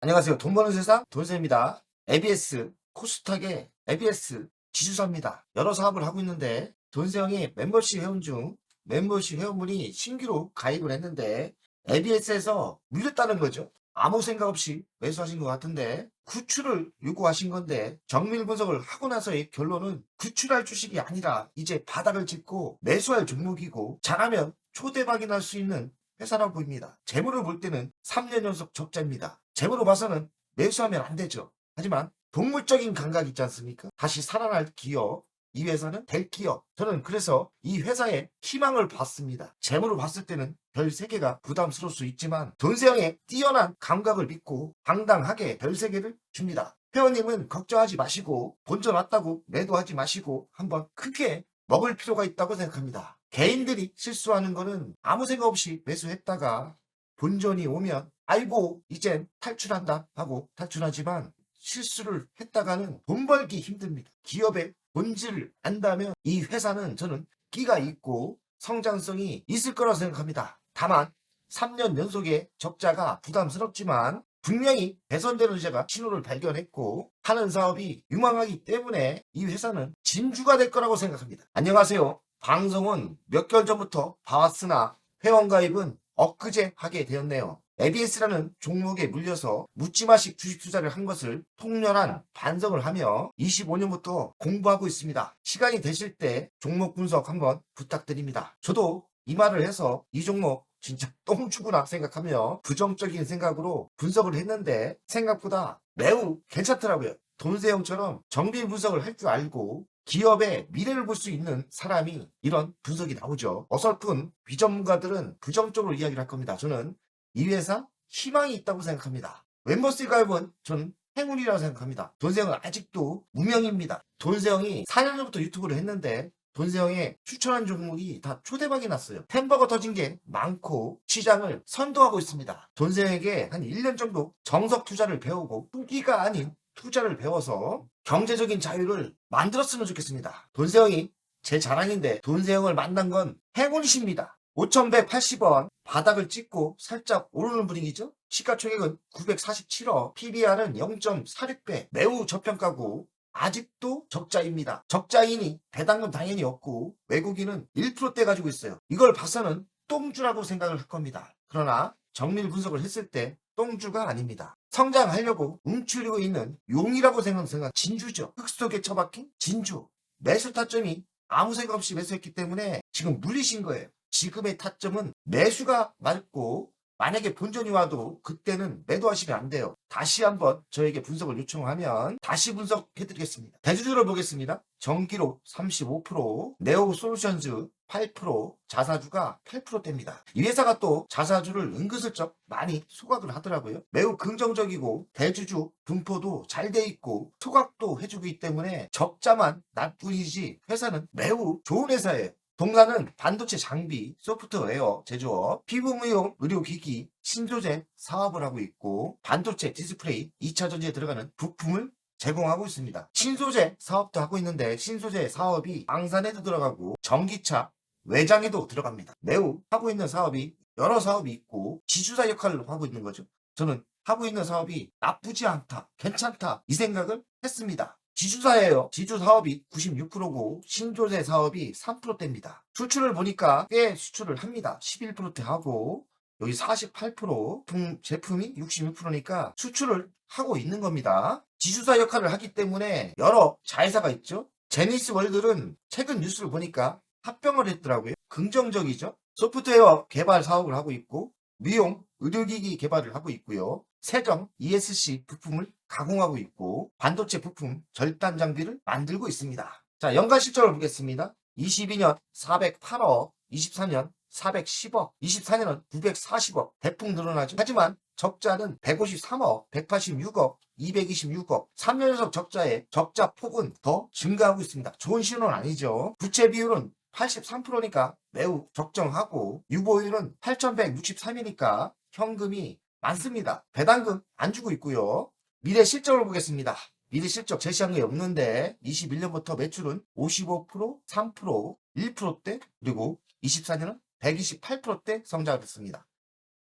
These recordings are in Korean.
안녕하세요. 돈 버는 세상 돈쌤입니다. ABS 코스닥의 ABS 지주사입니다. 여러 사업을 하고 있는데 돈세형이 멤버십 회원 중 멤버십 회원분이 신규로 가입을 했는데 ABS에서 물렸다는 거죠. 아무 생각 없이 매수하신 것 같은데 구출을 요구하신 건데 정밀 분석을 하고 나서의 결론은 구출할 주식이 아니라 이제 바닥을 짚고 매수할 종목이고 잘하면 초대박이 날 수 있는 회사라고 보입니다. 재물을 볼 때는 3년 연속 적자입니다. 재물로 봐서는 매수하면 안 되죠. 하지만 동물적인 감각이 있지 않습니까? 다시 살아날 기업, 이 회사는 될 기업. 저는 그래서 이 회사에 희망을 봤습니다. 재물을 봤을 때는 별 3개가 부담스러울 수 있지만 돈세형의 뛰어난 감각을 믿고 당당하게 별 3개를 줍니다. 회원님은 걱정하지 마시고 본전 왔다고 매도하지 마시고 한번 크게 먹을 필요가 있다고 생각합니다. 개인들이 실수하는 거는 아무 생각 없이 매수했다가 본전이 오면 아이고 이젠 탈출한다 하고 탈출하지만 실수를 했다가는 돈 벌기 힘듭니다. 기업의 본질을 안다면 이 회사는 저는 끼가 있고 성장성이 있을 거라고 생각합니다. 다만 3년 연속의 적자가 부담스럽지만 분명히 개선되는 제가 신호를 발견했고 하는 사업이 유망하기 때문에 이 회사는 진주가 될 거라고 생각합니다. 안녕하세요. 방송은 몇 개월 전부터 봐왔으나 회원가입은 엊그제 하게 되었네요. ABS라는 종목에 물려서 묻지마식 주식 투자를 한 것을 통렬한 반성을 하며 25년부터 공부하고 있습니다. 시간이 되실 때 종목 분석 한번 부탁드립니다. 저도 이 말을 해서 이 종목 진짜 똥주구나 생각하며 부정적인 생각으로 분석을 했는데 생각보다 매우 괜찮더라고요. 돈세형처럼 정비 분석을 할 줄 알고 기업의 미래를 볼 수 있는 사람이 이런 분석이 나오죠. 어설픈 비전문가들은 부정적으로 이야기를 할 겁니다. 저는 이 회사 희망이 있다고 생각합니다. 멤버스 가입은 저는 행운이라고 생각합니다. 돈세형은 아직도 무명입니다. 돈세형이 4년 전부터 유튜브를 했는데 돈세형의 추천한 종목이 다 초대박이 났어요. 햄버거 터진 게 많고 시장을 선도하고 있습니다. 돈세형에게 한 1년 정도 정석 투자를 배우고 투기가 아닌 투자를 배워서 경제적인 자유를 만들었으면 좋겠습니다. 돈세형이 제 자랑인데 돈세형을 만난 건 행운이십니다. 5,180원 바닥을 찍고 살짝 오르는 분위기죠. 시가총액은 947억, PBR은 0.46배, 매우 저평가고 아직도 적자입니다. 적자이니 배당금 당연히 없고 외국인은 1%대 가지고 있어요. 이걸 봐서는 똥주라고 생각을 할 겁니다. 그러나 정밀 분석을 했을 때 똥주가 아닙니다. 성장하려고 움츠리고 있는 용이라고 생각하는 진주죠. 흙 속에 처박힌 진주. 매수 타점이 아무 생각 없이 매수했기 때문에 지금 물리신 거예요. 지금의 타점은 매수가 맞고 만약에 본전이 와도 그때는 매도하시면 안 돼요. 다시 한번 저에게 분석을 요청하면 다시 분석해드리겠습니다. 대주주를 보겠습니다. 전기로 35%, 네오솔루션즈 8%, 자사주가 8%대입니다. 이 회사가 또 자사주를 은근슬쩍 많이 소각을 하더라고요. 매우 긍정적이고 대주주 분포도 잘 돼 있고 소각도 해주기 때문에 적자만 나뿐이지 회사는 매우 좋은 회사예요. 동사는 반도체 장비, 소프트웨어 제조업, 피부미용 의료기기, 신소재 사업을 하고 있고 반도체 디스플레이, 2차 전지에 들어가는 부품을 제공하고 있습니다. 신소재 사업도 하고 있는데 신소재 사업이 방산에도 들어가고 전기차, 외장에도 들어갑니다. 매우 하고 있는 사업이 여러 사업이 있고 지주사 역할을 하고 있는 거죠. 저는 하고 있는 사업이 나쁘지 않다, 괜찮다 이 생각을 했습니다. 지주사예요. 지주 사업이 96%고 신조제 사업이 3%대입니다. 수출을 보니까 꽤 수출을 합니다. 11%대 하고 여기 48%, 제품이 66%니까 수출을 하고 있는 겁니다. 지주사 역할을 하기 때문에 여러 자회사가 있죠. 제니스 월들은 최근 뉴스를 보니까 합병을 했더라고요. 긍정적이죠. 소프트웨어 개발 사업을 하고 있고 미용, 의료기기 개발을 하고 있고요. 세정, ESC 부품을 가공하고 있고 반도체 부품, 절단 장비를 만들고 있습니다. 자, 연간 실적을 보겠습니다. 22년 408억, 23년 410억, 24년은 940억, 대폭 늘어나죠. 하지만 적자는 153억, 186억, 226억, 3년 연속 적자에 적자 폭은 더 증가하고 있습니다. 좋은 신호는 아니죠. 부채 비율은 83%니까 매우 적정하고 유보율은 8,163이니까 현금이 많습니다. 배당금 안 주고 있고요. 미래 실적을 보겠습니다. 미래 실적 제시한 게 없는데 21년부터 매출은 55%, 3%, 1%대 그리고 24년은 128%대 성장을 했습니다.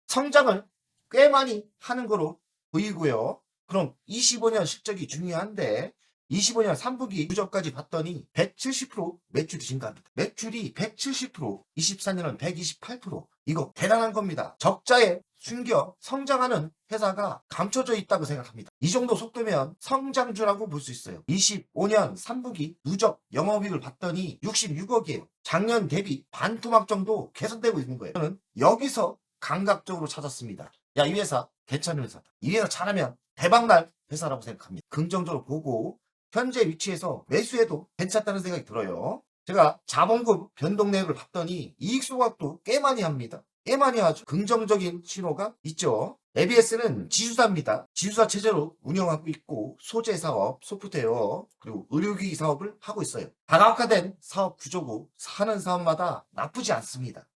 성장을 꽤 많이 하는 거로 보이고요. 그럼 25년 실적이 중요한데 25년 3분기 누적까지 봤더니 170% 매출이 증가합니다. 매출이 170%, 24년은 128%. 이거 대단한 겁니다. 적자에 숨겨 성장하는 회사가 감춰져 있다고 생각합니다. 이 정도 속도면 성장주라고 볼 수 있어요. 25년 3분기 누적 영업이익을 봤더니 66억이에요. 작년 대비 반토막 정도 개선되고 있는 거예요. 저는 여기서 감각적으로 찾았습니다. 야, 이 회사 괜찮은 회사다. 이 회사 잘하면 대박날 회사라고 생각합니다. 긍정적으로 보고 현재 위치에서 매수해도 괜찮다는 생각이 들어요. 제가 자본금 변동 내역을 봤더니 이익 소각도 꽤 많이 합니다. 꽤 많이 하죠. 긍정적인 신호가 있죠. ABS는 지주사입니다. 지주사 체제로 운영하고 있고 소재 사업, 소프트웨어, 그리고 의료기기 사업을 하고 있어요. 다각화된 사업 구조고 하는 사업마다 나쁘지 않습니다.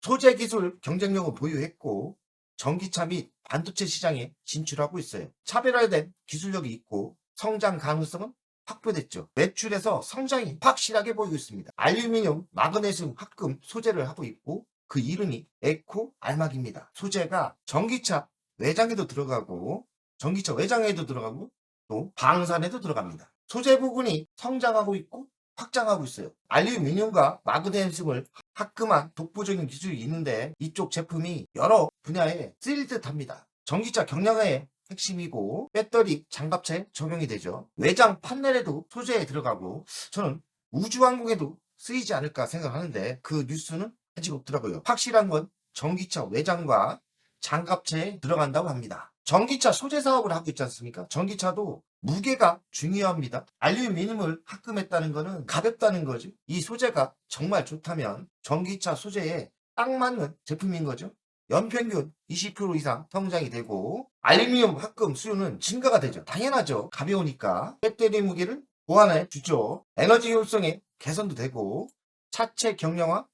소재 기술 경쟁력을 보유했고 전기차 및 반도체 시장에 진출하고 있어요. 차별화된 기술력이 있고 성장 가능성은 확보됐죠. 매출에서 성장이 확실하게 보이고 있습니다. 알루미늄, 마그네슘 합금 소재를 하고 있고 그 이름이 에코 알막입니다. 소재가 전기차 외장에도 들어가고 전기차 외장에도 들어가고 또 방산에도 들어갑니다. 소재 부분이 성장하고 있고 확장하고 있어요. 알루미늄과 마그네슘을 합금한 독보적인 기술이 있는데 이쪽 제품이 여러 분야에 쓰일 듯합니다. 전기차 경량화의 핵심이고 배터리 장갑차에 적용이 되죠. 외장 판넬에도 소재에 들어가고 저는 우주항공에도 쓰이지 않을까 생각하는데 그 뉴스는 아직 없더라고요. 확실한 건 전기차 외장과 장갑차에 들어간다고 합니다. 전기차 소재 사업을 하고 있지 않습니까? 전기차도 무게가 중요합니다. 알루미늄을 합금했다는 것은 가볍다는 거죠. 이 소재가 정말 좋다면 전기차 소재에 딱 맞는 제품인 거죠. 연평균 20% 이상 성장이 되고 알루미늄 합금 수요는 증가가 되죠. 당연하죠. 가벼우니까 배터리 무게를 보완해 주죠. 에너지 효율성의 개선도 되고 차체 경량화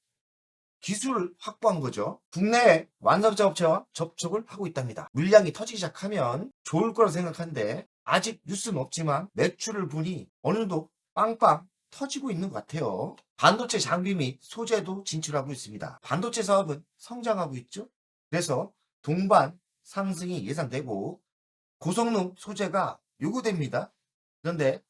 기술을 확보한 거죠. 국내외 완성자업체와 접촉을 하고 있답니다. 물량이 터지기 시작하면 좋을 거라 생각하는데 아직 뉴스는 없지만 매출을 보니 어느 정도 빵빵 터지고 있는 것 같아요. 반도체 장비 및 소재도 진출하고 있습니다. 반도체 사업은 성장하고 있죠. 그래서 동반 상승이 예상되고 고성능 소재가 요구됩니다. 그런데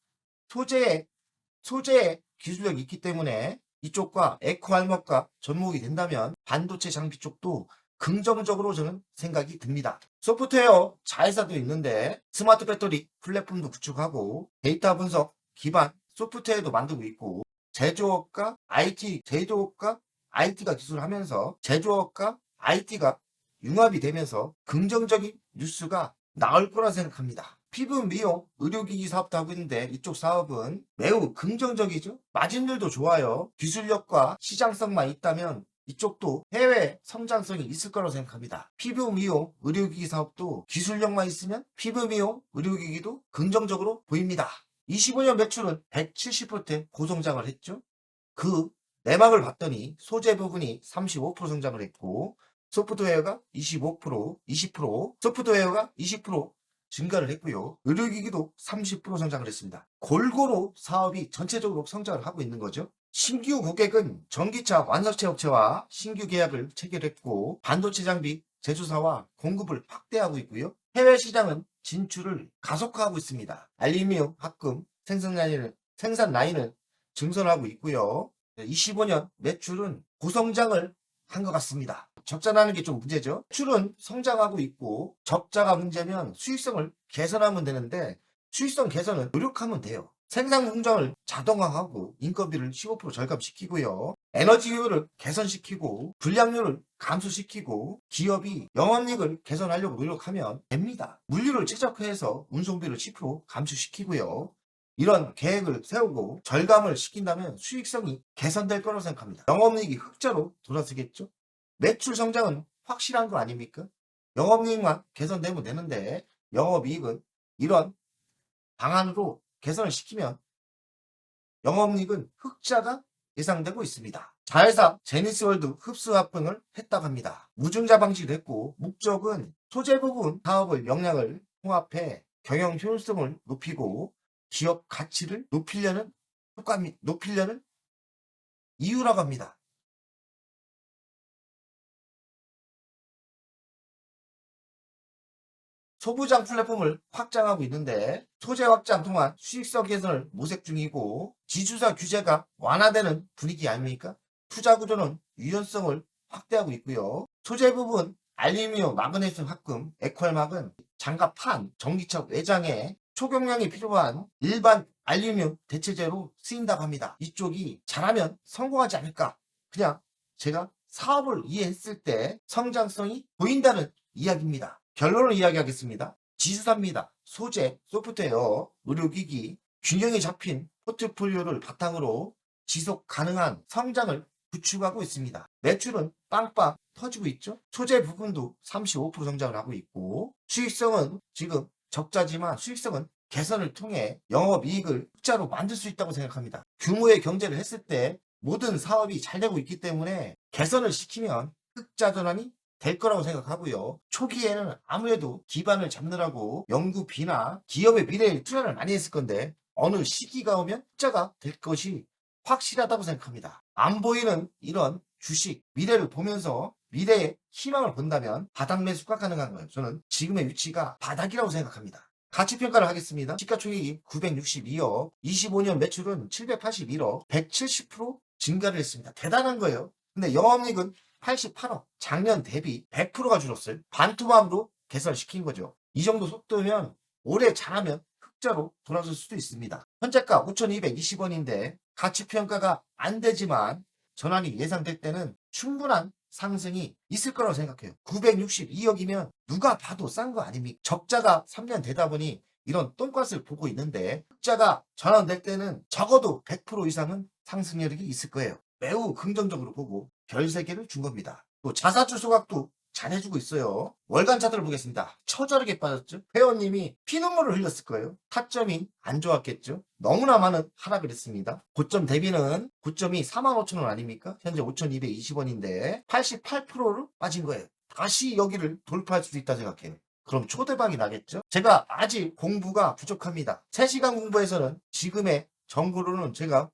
소재에 기술력이 있기 때문에 이쪽과 에코알먹과 접목이 된다면 반도체 장비 쪽도 긍정적으로 저는 생각이 듭니다. 소프트웨어 자회사도 있는데 스마트 배터리 플랫폼도 구축하고 데이터 분석 기반 소프트웨어도 만들고 있고 제조업과 IT가 기술하면서 제조업과 IT가 융합이 되면서 긍정적인 뉴스가 나올 거라 생각합니다. 피부 미용 의료기기 사업도 하고 있는데 이쪽 사업은 매우 긍정적이죠. 마진율도 좋아요. 기술력과 시장성만 있다면 이쪽도 해외 성장성이 있을 거라고 생각합니다. 피부 미용 의료기기 사업도 기술력만 있으면 피부 미용 의료기기도 긍정적으로 보입니다. 25년 매출은 170% 고성장을 했죠. 그 내막을 봤더니 소재 부분이 35% 성장을 했고 소프트웨어가 25%, 20%, 소프트웨어가 20% 증가를 했고요. 의료기기도 30% 성장을 했습니다. 골고루 사업이 전체적으로 성장을 하고 있는 거죠. 신규 고객은 전기차 완성체 업체와 신규 계약을 체결했고 반도체 장비 제조사와 공급을 확대하고 있고요. 해외 시장은 진출을 가속화하고 있습니다. 알루미늄 합금 생산 라인을 증설하고 있고요. 25년 매출은 고성장을 한 것 같습니다. 적자 나는 게 좀 문제죠. 매출은 성장하고 있고 적자가 문제면 수익성을 개선하면 되는데 수익성 개선은 노력하면 돼요. 생산 공장을 자동화하고 인건비를 15% 절감시키고요. 에너지 효율을 개선시키고 불량률을 감소시키고 기업이 영업이익을 개선하려고 노력하면 됩니다. 물류를 최적화해서 운송비를 10% 감소시키고요. 이런 계획을 세우고 절감을 시킨다면 수익성이 개선될 거라고 생각합니다. 영업이익이 흑자로 돌아서겠죠. 매출 성장은 확실한 거 아닙니까? 영업이익만 개선되면 되는데 영업이익은 이런 방안으로 개선을 시키면 영업이익은 흑자가 예상되고 있습니다. 자회사 제니스월드 흡수 합병을 했다고 합니다. 무증자 방식을 했고 목적은 소재 부분 사업의 역량을 통합해 경영 효율성을 높이고 기업 가치를 높이려는 이유라고 합니다. 소부장 플랫폼을 확장하고 있는데 소재 확장 통한 수익성 개선을 모색 중이고 지주사 규제가 완화되는 분위기 아닙니까? 투자 구조는 유연성을 확대하고 있고요. 소재 부분 알루미늄 마그네슘 합금 에코알막은 장갑 판 전기차 외장에 초경량이 필요한 일반 알루미늄 대체재로 쓰인다고 합니다. 이쪽이 잘하면 성공하지 않을까? 그냥 제가 사업을 이해했을 때 성장성이 보인다는 이야기입니다. 결론을 이야기하겠습니다. 지수사입니다. 소재, 소프트웨어, 의료기기, 균형이 잡힌 포트폴리오를 바탕으로 지속 가능한 성장을 구축하고 있습니다. 매출은 빵빵 터지고 있죠. 소재 부분도 35% 성장을 하고 있고 수익성은 지금 적자지만 수익성은 개선을 통해 영업이익을 흑자로 만들 수 있다고 생각합니다. 규모의 경제를 했을 때 모든 사업이 잘 되고 있기 때문에 개선을 시키면 흑자 전환이 될 거라고 생각하고요. 초기에는 아무래도 기반을 잡느라고 연구비나 기업의 미래에 투자를 많이 했을 건데 어느 시기가 오면 흑자가 될 것이 확실하다고 생각합니다. 안 보이는 이런 주식 미래를 보면서 미래의 희망을 본다면 바닥 매수가 가능한 거예요. 저는 지금의 위치가 바닥이라고 생각합니다. 가치평가를 하겠습니다. 시가총액이 962억, 25년 매출은 781억, 170% 증가를 했습니다. 대단한 거예요. 근데 영업이익은 88억, 작년 대비 100%가 줄었어요. 반토막으로 개선시킨 거죠. 이 정도 속도면 올해 잘하면 흑자로 돌아설 수도 있습니다. 현재가 5,220원인데 가치평가가 안 되지만 전환이 예상될 때는 충분한 상승이 있을 거라고 생각해요. 962억이면 누가 봐도 싼 거 아닙니까? 적자가 3년 되다 보니 이런 똥값을 보고 있는데 흑자가 전환될 때는 적어도 100% 이상은 상승력이 있을 거예요. 매우 긍정적으로 보고 별 3개를 준 겁니다. 또 자사주 소각도 잘해주고 있어요. 월간 차트를 보겠습니다. 처절하게 빠졌죠. 회원님이 피눈물을 흘렸을 거예요. 타점이 안 좋았겠죠. 너무나 많은 하락을 했습니다. 고점 대비는 고점이 45,000원 아닙니까? 현재 5,220원인데 88%로 빠진 거예요. 다시 여기를 돌파할 수도 있다 생각해요. 그럼 초대박이 나겠죠? 제가 아직 공부가 부족합니다. 3시간 공부에서는 지금의 정보로는 제가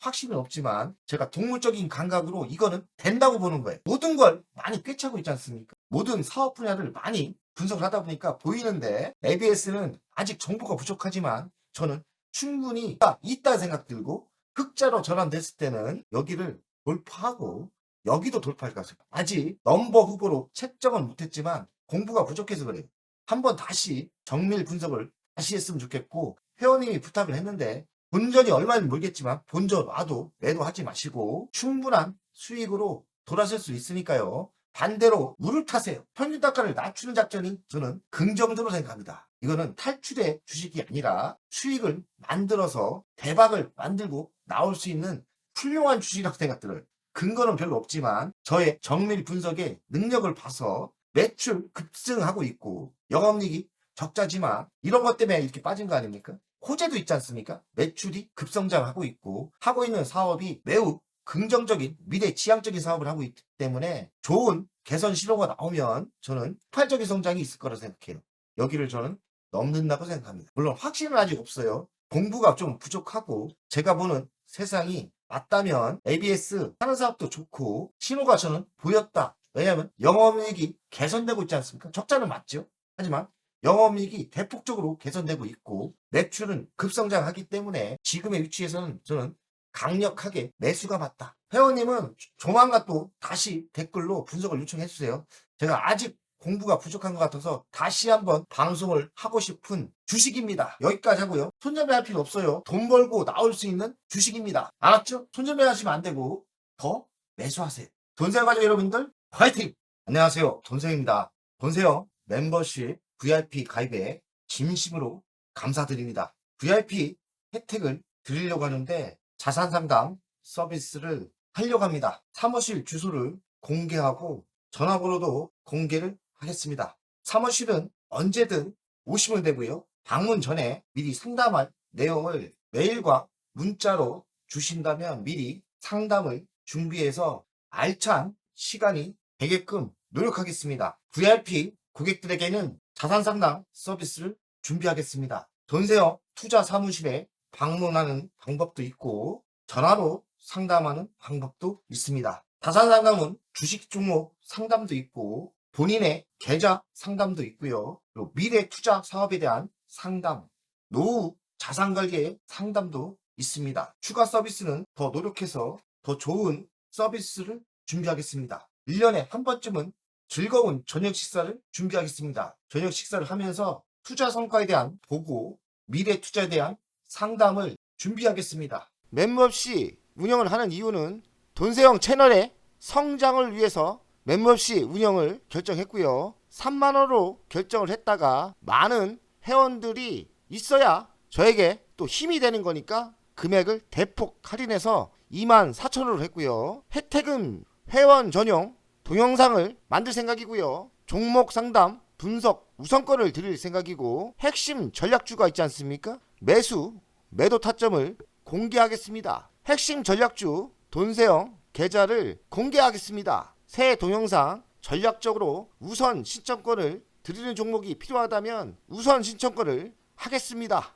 확신은 없지만 제가 동물적인 감각으로 이거는 된다고 보는 거예요. 모든 걸 많이 꿰차고 있지 않습니까? 모든 사업 분야를 많이 분석을 하다 보니까 보이는데 ABS는 아직 정보가 부족하지만 저는 충분히 있다 생각 들고 흑자로 전환됐을 때는 여기를 돌파하고 여기도 돌파할 것 같아요. 아직 넘버 후보로 책정은 못했지만 공부가 부족해서 그래요. 한번 다시 정밀 분석을 다시 했으면 좋겠고 회원님이 부탁을 했는데 본전이 얼마인지 모르겠지만 본전 와도 매도하지 마시고 충분한 수익으로 돌아설 수 있으니까요. 반대로 물을 타세요. 평균 단가를 낮추는 작전이 저는 긍정적으로 생각합니다. 이거는 탈출의 주식이 아니라 수익을 만들어서 대박을 만들고 나올 수 있는 훌륭한 주식이라고 생각 들어요. 근거는 별로 없지만 저의 정밀 분석의 능력을 봐서 매출 급증하고 있고 영업이익이 적자지만 이런 것 때문에 이렇게 빠진 거 아닙니까? 호재도 있지 않습니까? 매출이 급성장하고 있고 하고 있는 사업이 매우 긍정적인 미래 지향적인 사업을 하고 있기 때문에 좋은 개선 신호가 나오면 저는 폭발적인 성장이 있을 거라 생각해요. 여기를 저는 넘는다고 생각합니다. 물론 확신은 아직 없어요. 공부가 좀 부족하고 제가 보는 세상이 맞다면 ABS 하는 사업도 좋고 신호가 저는 보였다. 왜냐하면 영업이익이 개선되고 있지 않습니까? 적자는 맞죠. 하지만 영업이익이 대폭적으로 개선되고 있고 매출은 급성장하기 때문에 지금의 위치에서는 저는 강력하게 매수가 맞다. 회원님은 조만간 또 다시 댓글로 분석을 요청해주세요. 제가 아직 공부가 부족한 것 같아서 다시 한번 방송을 하고 싶은 주식입니다. 여기까지 하고요. 손절매할 필요 없어요. 돈 벌고 나올 수 있는 주식입니다. 알았죠? 손절매하시면 안 되고 더 매수하세요. 돈세요 가족 여러분들 화이팅! 안녕하세요. 돈세입니다. 돈세요 멤버십 VIP 가입에 진심으로 감사드립니다. VIP 혜택을 드리려고 하는데 자산 상담 서비스를 하려고 합니다. 사무실 주소를 공개하고 전화번호도 공개를 하겠습니다. 사무실은 언제든 오시면 되고요. 방문 전에 미리 상담할 내용을 메일과 문자로 주신다면 미리 상담을 준비해서 알찬 시간이 되게끔 노력하겠습니다. VIP 고객들에게는 자산 상담 서비스를 준비하겠습니다. 돈세요 투자 사무실에 방문하는 방법도 있고 전화로 상담하는 방법도 있습니다. 자산 상담은 주식 종목 상담도 있고 본인의 계좌 상담도 있고요. 그리고 미래 투자 사업에 대한 상담, 노후 자산 관리의 상담도 있습니다. 추가 서비스는 더 노력해서 더 좋은 서비스를 준비하겠습니다. 1년에 한 번쯤은 즐거운 저녁 식사를 준비하겠습니다. 저녁 식사를 하면서 투자 성과에 대한 보고, 미래 투자에 대한 상담을 준비하겠습니다. 멤버십 운영을 하는 이유는 돈세영 채널의 성장을 위해서 멤버십 운영을 결정했고요. 3만원으로 결정을 했다가 많은 회원들이 있어야 저에게 또 힘이 되는 거니까 금액을 대폭 할인해서 24,000원으로 했고요. 혜택은 회원 전용 동영상을 만들 생각이고요. 종목 상담, 분석, 우선권을 드릴 생각이고, 핵심 전략주가 있지 않습니까? 매수, 매도 타점을 공개하겠습니다. 핵심 전략주 돈세영 계좌를 공개하겠습니다. 새 동영상 전략적으로 우선 신청권을 드리는 종목이 필요하다면 우선 신청권을 하겠습니다.